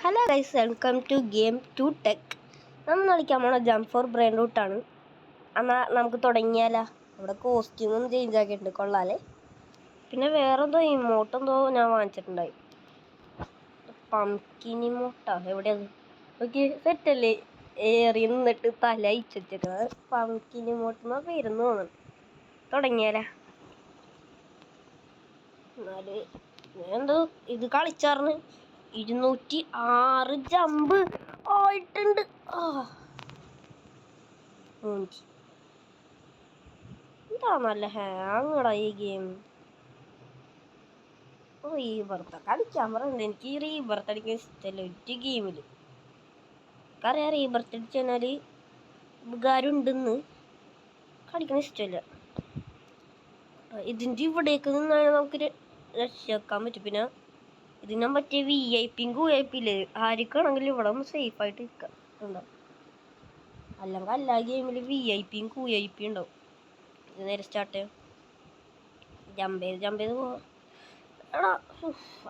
Hello guys, welcome to game to tech. നമ്മൾ കളിക്കാൻ പോണ ജംപ് ഫോർ ബ്രെയിൻ റൂട്ടാണ്. എന്നാൽ നമുക്ക് തുടങ്ങിയാലോ. നമ്മുടെ കോസ്റ്റ്യൂമൊന്നും ചേഞ്ച് ആക്കിയിട്ടുണ്ട്, കൊള്ളാലേ. പിന്നെ വേറെ എന്തോ ഇമോട്ടെന്തോ ഞാൻ വാങ്ങിച്ചിട്ടുണ്ടായി. പംകിൻ ഇമോട്ടാ, എവിടെയത് ഓക്കെ സെറ്റല്ലേ? ഏറി നിന്നിട്ട് തല അയച്ചേക്കുന്നത് പംകിൻ ഇമോട്ടെന്നാ പേരെന്ന് തോന്നുന്നു. തുടങ്ങിയാലോ. എന്നാല് എന്തോ ഇത് കളിച്ചാർന്ന് 206 ജമ്പ് ആയിട്ടുണ്ട്. എന്താ നല്ല ഹാങ്ങടാ ഈ ഗെയിം. റീബർത്ത് കളിക്കാൻ പറയുന്നത്. എനിക്ക് ഈ റീബർത്ത് അടിക്കാൻ ഇഷ്ടമല്ല ഒരു ഗെയിമില്. എനിക്കറിയാം റീബർത്ത് അടിച്ചു കഴിഞ്ഞാല് ഉപകാരം ഉണ്ടെന്ന്, കളിക്കാൻ ഇഷ്ടമല്ല. ഇതിൻ്റെ ഇവിടേക്ക് നിന്നാണ് നമുക്ക് രക്ഷയാക്കാൻ പറ്റും. പിന്നെ ഇതിനെ പറ്റിയ VIP ഇല്ലേ, ആർക്കാണെങ്കിലും ഇവിടെ ഒന്ന് സേഫായിട്ട് നിൽക്കാം ഉണ്ടാവും. അല്ലെങ്കിൽ എല്ലാ ഗെയിമിലും VIP ഉണ്ടാവും. ഇത് നേരെ സ്റ്റാർട്ട് ചെയ്യാം. ജമ്പ് ചെയ്ത് പോവാ. എടാ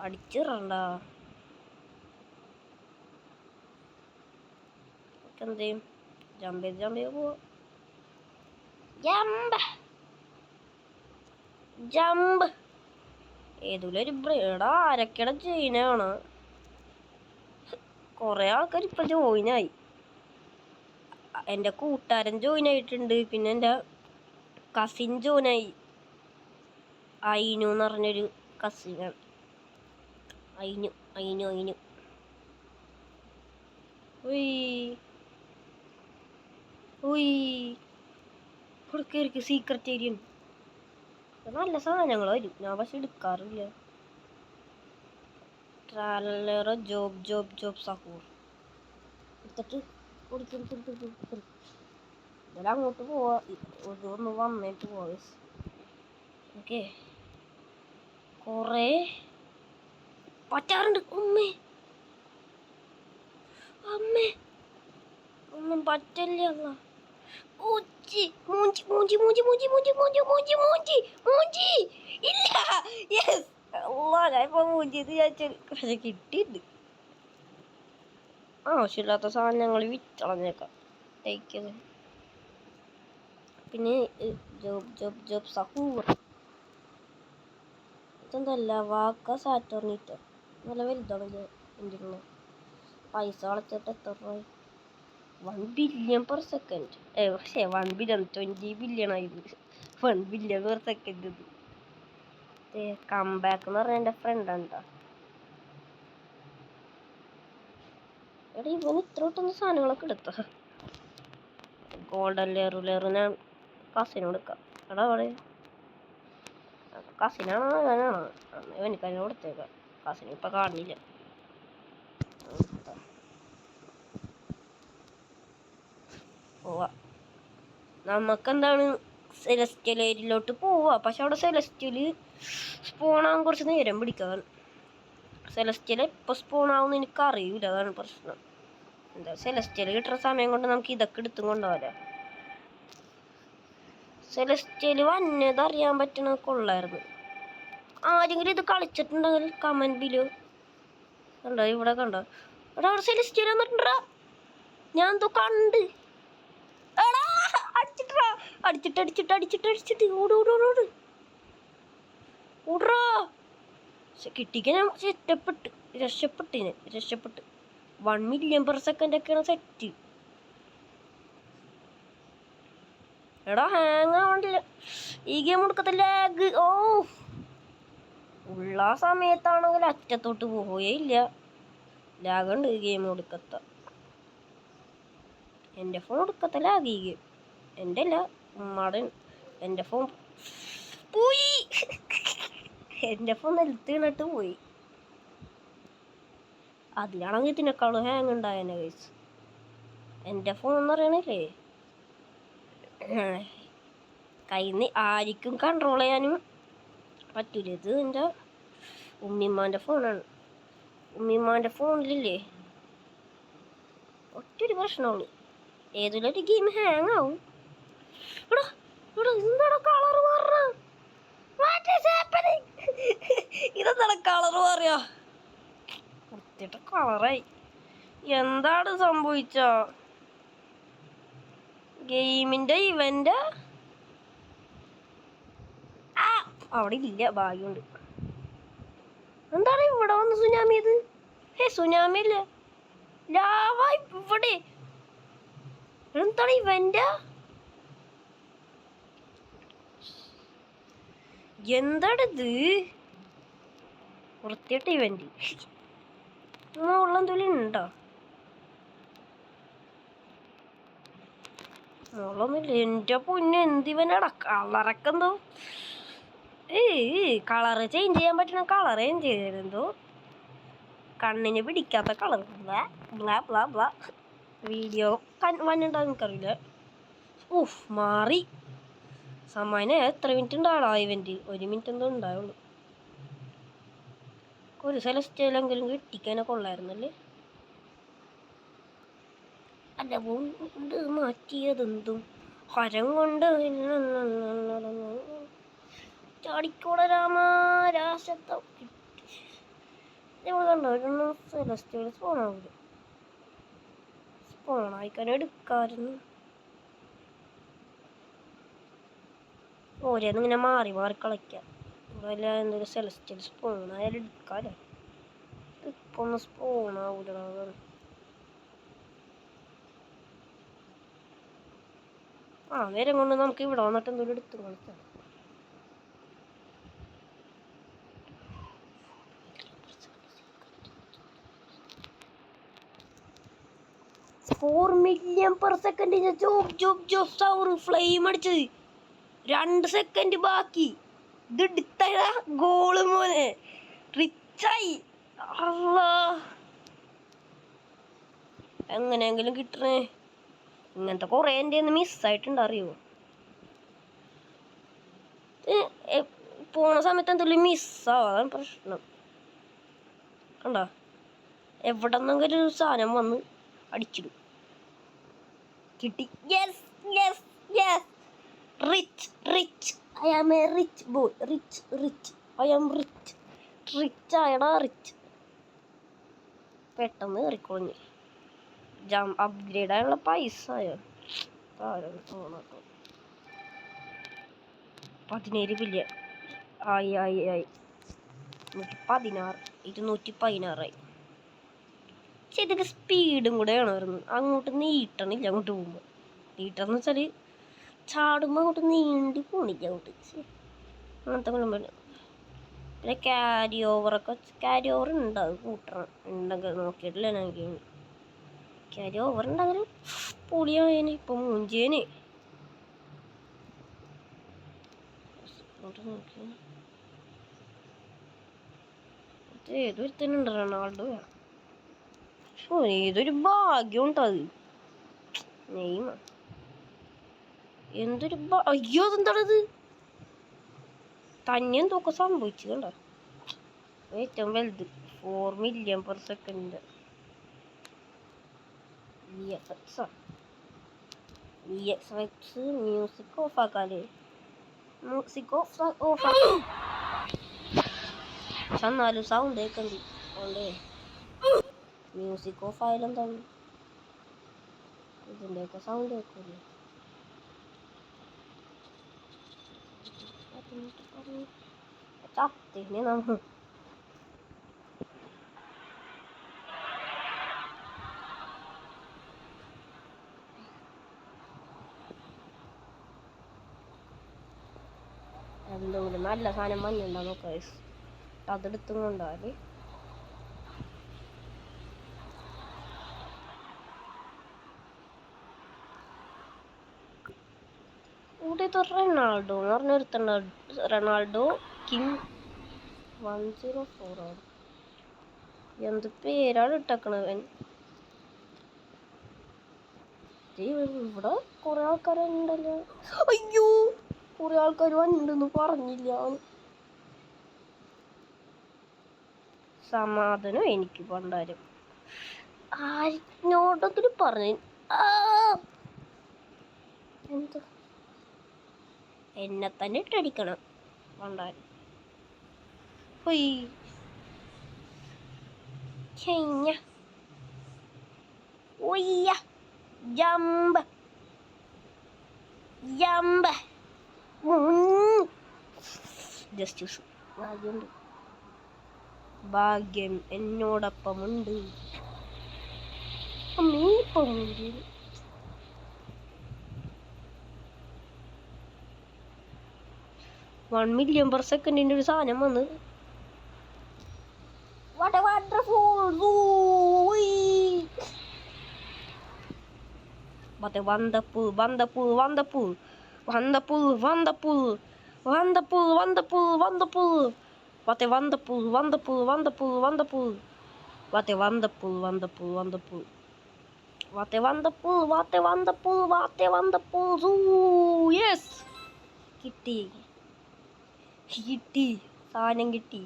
അടിച്ചിടണ്ട. എന്ത് ചെയ്യും? ജമ്പ് ചെയ്ത് പോവാ. ജമ്പ് ഏതൊരു ബ്രേഡാ ആരൊക്കെയുടെ ജോയിനാണ്. കുറേ ആൾക്കാർ ഇപ്പം ജോയിനായി. എൻ്റെ കൂട്ടുകാരൻ ജോയിൻ ആയിട്ടുണ്ട്. പിന്നെ എൻ്റെ കസിൻ ജോയിനായി. അയിനു എന്ന് പറഞ്ഞൊരു കസിനാണ്. അയിനു കൊടുക്കേർക്ക് സീക്രട്ട് ഏരിയ. നല്ല സാധനങ്ങൾ വരും, ഞാൻ പക്ഷെ എടുക്കാറില്ല. ട്രാലറോ ജോബ് സഹൂർ എടുത്തിട്ട് ഇതെല്ലാം അങ്ങോട്ട് പോവാ. ഇതൊന്ന് വന്നിട്ട് പോവാ. ഓക്കെ, കൊറേ പറ്റാറുണ്ട്. ഒന്നും പറ്റില്ല. മൂഞ്ചി ഇല്ല. യെസ്, ഞാൻ ഇപ്പൊ മൂഞ്ചിന്ന് വിചാരിച്ചു. പക്ഷെ കിട്ടിയിട്ടുണ്ട്. ആവശ്യമില്ലാത്ത സാധനങ്ങൾ വിറ്റളഞ്ഞേക്കാം. തയ്ക്കുന്നത്. പിന്നെ ജോബ് സഹൂർ ഇതെന്തല്ല വാക്ക സാറ്റർണിറ്റോ, നല്ല വലുതാണ് ഇത്. എന്തിനുള്ള പൈസ കളച്ചിട്ട് എത്ര രൂപ? 1 ബില്യൺ പെർ സെക്കൻഡ്. പക്ഷേ 1 ബില്യൺ 20 ബില്യൺ ആയിരുന്നു. 1 ബില്യൺ പെർ സെക്കൻഡ്. ഇത് കംബാക്ക് എന്ന് പറഞ്ഞ എൻ്റെ ഫ്രണ്ടാണ് കേട്ടോ. എടാ ഇവന് ഇത്ര കിട്ടുന്ന സാധനങ്ങളൊക്കെ എടുത്തോ. ഗോൾഡൻ ലെയർ ഞാൻ കസിനോട് എടുക്കാം. എടാ അവിടെ കസിനാണോ ഞാനാണോ? എനിക്ക് അതിനെ കൊടുത്തേക്കാം. കസിന് ഇപ്പം കാണില്ല. പോവാ. നമുക്കെന്താണ് സെലസ്റ്റിയൽ ഏരിയയിലോട്ട് പോവാ. പക്ഷെ അവിടെ സെലസ്റ്റിയല് സ്പോണാകാൻ കുറച്ച് നേരം പിടിക്കാൻ. സെലസ്റ്റിയൽ എപ്പോൾ സ്പോണാവുമെന്ന് എനിക്കറിയില്ല, അതാണ് പ്രശ്നം. എന്താ സെലസ്റ്റിയൽ കിട്ടുന്ന സമയം കൊണ്ട് നമുക്ക് ഇതൊക്കെ എടുത്തും കൊണ്ടുപോകാം. സെലസ്റ്റിയൽ വന്നത് അറിയാൻ പറ്റണ കൊള്ളായിരുന്നു. ആരെങ്കിലും ഇത് കളിച്ചിട്ടുണ്ടെങ്കിൽ കമന്റ് ബിലോ. കണ്ടോ ഇവിടെ കണ്ടോ? എടാ അവിടെ സെലസ്റ്റിയൽ വന്നിട്ടുണ്ടാ. ഞാൻ എന്തോ കണ്ട്. അടിച്ചിട്ട് ഓടാ. കിട്ടിക്കാൻ ഞാൻ രക്ഷപ്പെട്ട് 1 മില്യൺ പെർ സെക്കൻഡ് ഒക്കെയാണ് സെറ്റ്. എടാ ഹാങ് ആവണ്ടില്ല ഈ ഗെയിം. കൊടുക്കത്തെ ലാഗ്. ഉള്ള സമയത്താണെങ്കിൽ അറ്റത്തോട്ട് പോയേ ഇല്ല. ലാഗുണ്ട് ഈ ഗെയിം കൊടുക്കത്ത. എൻ്റെ ഫോൺ കൊടുക്കത്ത ലാഗ് ഈ ഗെയിം. എൻ്റെ അല്ല, ഉമ്മാടെ. എൻ്റെ ഫോൺ പോയി. എൻ്റെ ഫോൺ നിലത്തിട്ട് പോയി. അതിലാണെങ്കിൽ ഇതിനേക്കാളും ഹാങ് ഉണ്ടായേനെ ഗൈസ്. എൻ്റെ ഫോൺ എന്ന് പറയണില്ലേ, കയ്യിൽ നിന്ന് ആർക്കും കൺട്രോൾ ചെയ്യാനും പറ്റൂല. ഇത് എൻ്റെ ഉമ്മിമാൻ്റെ ഫോണാണ്. ഉമ്മിമാൻ്റെ ഫോണിലില്ലേ ഒറ്റൊരു പ്രശ്നമുള്ളൂ, ഏതൊരു ഗെയിം ഹാങ് ആവും. എന്താടാ കളർ മാറ? ഇതെന്താ കളർ മാറിയാ? വൃത്തിയിട്ട് കളറായി. എന്താണ് സംഭവിച്ച ഗെയിമിന്റെ ഇവന്റ് അവിടെ ഇല്ല, ഭാഗ്യമുണ്ട്. എന്താണ് ഇവിടെ വന്ന് സുനാമി? ഇത് സുനാമി അല്ലേ, ലാവ ഇവിടെ. എന്താണ് ഇവന്റ്? എന്താണിത്? വൃത്തിയായിട്ട ഇവന്റ് ഉള്ളെന്തോലും ഉണ്ടോ? മുള്ളൊന്നുമില്ല. എൻ്റെ പൊന്നെ, എന്തിവനാടാ കളറൊക്കെ എന്തോ. കളറ് ചേഞ്ച് ചെയ്യാൻ പറ്റണ കളർ ചേഞ്ച് ചെയ്തെന്തോ കണ്ണിന് പിടിക്കാത്ത colour. Bla bla bla. Video വന്നിട്ടുണ്ടോ എനിക്കറിയില്ല. മാറി. സമ്മാനം എത്ര മിനിറ്റ് ഉണ്ടാവോ ഇവന്റ്? 1 മിനിറ്റ് എന്തോ ഉണ്ടാവുള്ളൂ. ഒരു സെലസ്റ്റെങ്കിലും കിട്ടിക്കാനെ കൊള്ളായിരുന്നല്ലേ. അല്ല കൊണ്ട് മാറ്റിയതെന്തും ഹരം കൊണ്ട് ചാടിക്കോട രാമരാശത്വം കണ്ടോ. ഇതൊന്നും സെലസ്റ്റ്കൾ സ്പോണാവില്ല. സ്പോണായിക്കാനും എടുക്കാമായിരുന്നു. ഓരോന്നും ഇങ്ങനെ മാറി മാറി കളിക്കാം. ഇവിടെ എന്തൊരു സെലസ്റ്റ്യൽ സ്പോണായാലും എടുക്കാമല്ലോ. ഇപ്പൊ ഒന്ന് സ്പോണാവൂല. നേരം കൊണ്ട് നമുക്ക് ഇവിടെ വന്നിട്ട് എന്തെങ്കിലും എടുത്തു കളിക്കാം. ഫ്ലെയിം അടിച്ചത് 2 സെക്കൻഡ് ബാക്കി. ഇത് എടുത്ത ഗോള് മോനെ, റിച്ചായി. എങ്ങനെയെങ്കിലും കിട്ടണേ. ഇങ്ങനത്തെ കൊറേ എൻ്റെ മിസ്സായിട്ടുണ്ട്, അറിയോ? പോണ സമയത്ത് എന്തെങ്കിലും മിസ്സാവും, അതാണ് പ്രശ്നം. കണ്ടോ, എവിടെ നിന്നെങ്കിലും ഒരു സാധനം വന്ന് അടിച്ചിടും. കിട്ടി. Yes yes yes. Rich rich. I am a rich boy. Rich rich. I am rich. Rich ആയടാ, റിച്ച്. പെട്ടെന്ന് കയറിക്കൊള്ളു. അപ്ഗ്രേഡ് ആയുള്ള പൈസ ആയോ? 17 ബില്യൺ ആയി. 216 പക്ഷെ ഇതൊക്കെ സ്പീഡും കൂടെ ആണായിരുന്നു. അങ്ങോട്ട് നീട്ടണില്ല. അങ്ങോട്ട് പോകുമ്പോൾ നീട്ടണമെന്ന് വെച്ചാൽ ചാടുമ്പോൾ അങ്ങോട്ട് നീണ്ടി പോണില്ല അങ്ങോട്ട്. അങ്ങനത്തെ കുഴപ്പമില്ല. പിന്നെ ക്യാരി ഓവർ ഉണ്ട്. അത് കൂട്ടണം. ഉണ്ടെങ്കിൽ നോക്കിയിട്ടില്ല. എനിക്ക് ക്യാരി ഓവർ ഉണ്ടെങ്കിൽ പൊളിയായേനെ. ഇപ്പം മൂഞ്ചേനെ. നോക്കി ഏതൊരുത്തനുണ്ട്, റൊണാൾഡോ. ഏതൊരു ഭാഗ്യം ഉണ്ടത്. നെയ്മ എന്തൊരു അയ്യോ, അതെന്താണത്? തന്നെ എന്തൊക്കെ സംഭവിച്ചു കണ്ടോ. ഏറ്റവും വലുത് 4 million per second. Music off ആക്കാല്ലേ. മ്യൂസിക് ഓഫ് ആക്കാം. പക്ഷെ എന്നാലും സൗണ്ട് കേൾക്കണ്ടി. അതുകൊണ്ടേ മ്യൂസിക് ഓഫ് ആയാലും എന്താണ് ഇതിൻ്റെയൊക്കെ സൗണ്ട് കേൾക്കൂലേ. ചത്തിന് നമ്മൾ എന്തെങ്കിലും നല്ല സാധനം മഞ്ഞുണ്ടോ നോക്കാം. അതെടുത്തും കൊണ്ടാല് ഇവിടെ ഇത് റൊണാൾഡോ എന്ന് പറഞ്ഞ ഒരുത്തണ്ട. റൊണാൾഡോ കിങ് 104 ആണ്. എന്ത് പേരാണ് ഇട്ടേക്കണവൻ. ഇവിടെ കുറെ ആൾക്കാരുണ്ടല്ലോ. അയ്യോ, കുറെ ആൾക്കാർ വന്നിട്ടുണ്ടെന്ന് പറഞ്ഞില്ല. സമാധാനം എനിക്ക് പണ്ടാരും ആരോടെങ്കിലും പറഞ്ഞു. എന്താ എന്നെ തന്നെ ഇട്ടടിക്കണം പണ്ടാരും. ഒയ്യ ജമ്പ് ജമ്പ് ജസ്റ്റ് ഭാഗ്യമുണ്ട്. ഭാഗ്യം എന്നോടൊപ്പമുണ്ട്. ഇപ്പം 1 million per second ഒരു സാധനം വന്ന്. What a wonderful What a wonderful wonderful. What a wonderful What a wonderful What a wonderful zoo. Yes, കിട്ടി സാധനം കിട്ടി.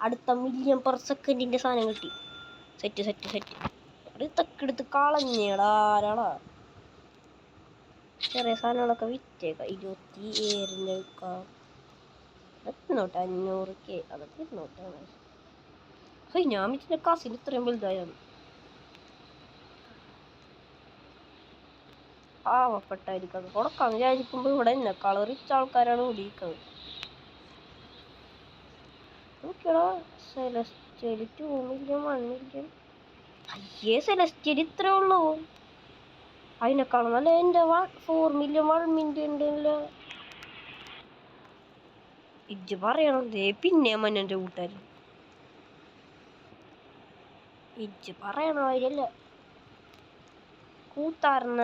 അടുത്ത 1 million per second സാധനം കിട്ടി. സെറ്റ് ഇതൊക്കെ എടുത്ത് കളഞ്ഞേടാ. ആരാടാ ചെറിയ സാധനങ്ങളൊക്കെ വിറ്റേക്കാം. 27 വിൽക്കാം. അതൊക്കെ നോട്ടെ 500K അതൊക്കെ നോട്ടാണ്. ഞാൻ വെച്ചിട്ട് കാസിന് ഇത്രയും വലുതായാണ്. പാവപ്പെട്ടായിരിക്കും അത് കൊടുക്കാൻ വിചാരിക്കുമ്പോൾ ഇവിടെ തന്നെ കളറിച്ച ആൾക്കാരാണ് ഓടിക്കുന്നത്. നോക്കിയടാ സെലസ്റ്റ്യൽ 2 million 1 million. അയ്യേ സെലസ്റ്റ്യൽ ഇത്രേ ഉള്ളൂ. അതിനേക്കാളും നല്ല എൻ്റെ 4 million 1 million ഉണ്ടല്ലോ. ഇജ്ജ് പറയണതേ പിന്നെ മന്നൻ്റെ കൂട്ടുകാരൻ ഇജ്ജ് പറയണ കാര്യല്ല കൂത്താർന്ന.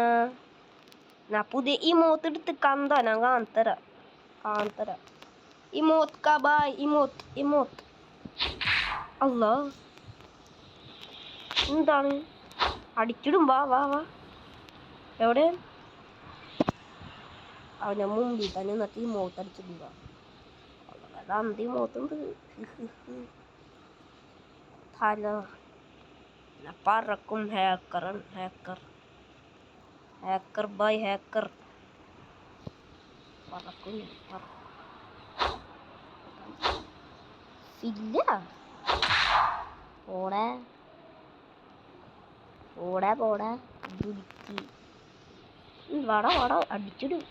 ഞാൻ പുതിയ ഇമോത്ത് എടുത്ത് കന്താ ഞാൻ കാന്തര ഇമോത്ത് കബായ് ഇമോത്ത് അല്ല എന്താണ് അടിച്ചിടും. വാ എവിടെ അവനെ മുമ്പിൽ തന്നെ എന്നിട്ട് ഇമോത്ത് അടിച്ചിടുക. അന്തി ഇമോത്തുണ്ട് തല പറക്കും. ഹാക്കർ ബൈ ഹാക്കർ പറക്കും. ഇല്ല പോടാ വാടാ അടിച്ചിടും.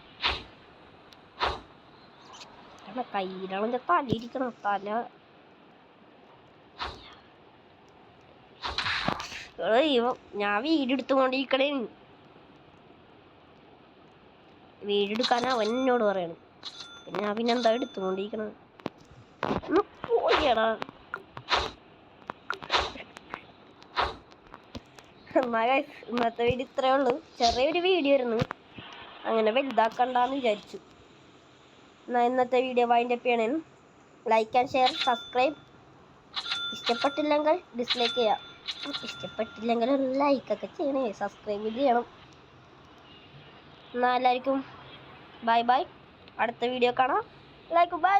കയ്യിലാണ് തല ഇരിക്കണം. തല ഞാൻ വീടെടുത്തുകൊണ്ടിരിക്കണേ. വീടെടുക്കാൻ അവൻ എന്നോട് പറയണം. പിന്നെ ഞാൻ പിന്നെന്താ എടുത്തുകൊണ്ടിരിക്കണത്. പോയടാ. ഇന്നത്തെ വീഡിയോ ഇത്രയേ ഉള്ളൂ. ചെറിയൊരു വീഡിയോ ആയിരുന്നു. അങ്ങനെ വലുതാക്കണ്ടെന്ന് വിചാരിച്ചു. ഇന്നത്തെ വീഡിയോ വൈൻഡപ്പ് ചെയ്യണേ. Like and share subscribe. ഇഷ്ടപ്പെട്ടില്ലെങ്കിൽ ഡിസ്ലൈക്ക് ചെയ്യാം. ഇഷ്ടപ്പെട്ടില്ലെങ്കിൽ ഒരു ലൈക്കൊക്കെ ചെയ്യണേ. സബ്സ്ക്രൈബ് ചെയ്യണം. എന്നാൽ എല്ലാവർക്കും ബൈ. അടുത്ത വീഡിയോ കാണാം. എല്ലാവർക്കും ബൈ.